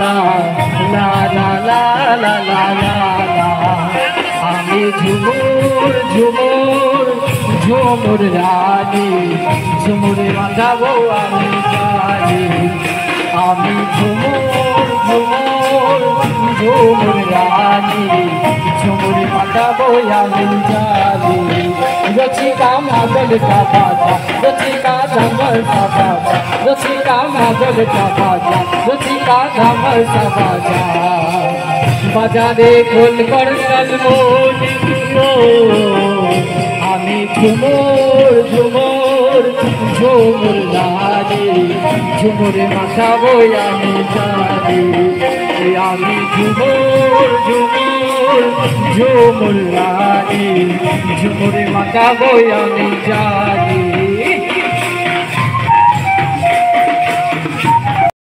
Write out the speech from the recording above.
লা লা লা লা লা লা লা। আমি ঝুমুর ঝুমুর ঝুমুর রানী, ঝুমুরে বাঁধাবো আমি জানি। আমি ঝুমুর ঝুমুর ঝুমুর রানী, ঝুমুরে বাঁধাবো আমি জানি। রচিকা মাদল का बाजा, रचिका धमल का बाजा, रचिका मादल का बाजा, रचिका धमल का बाजा। बाजा दे खोल कर कलमोनी को, आमी झुमुर झुमुर झुमुर रानी, झुमुरे माखाबो आमी जानी। आमी झुमुर झुमुर झुमुर रानी, झुमुरे माखाबो आमी जानी।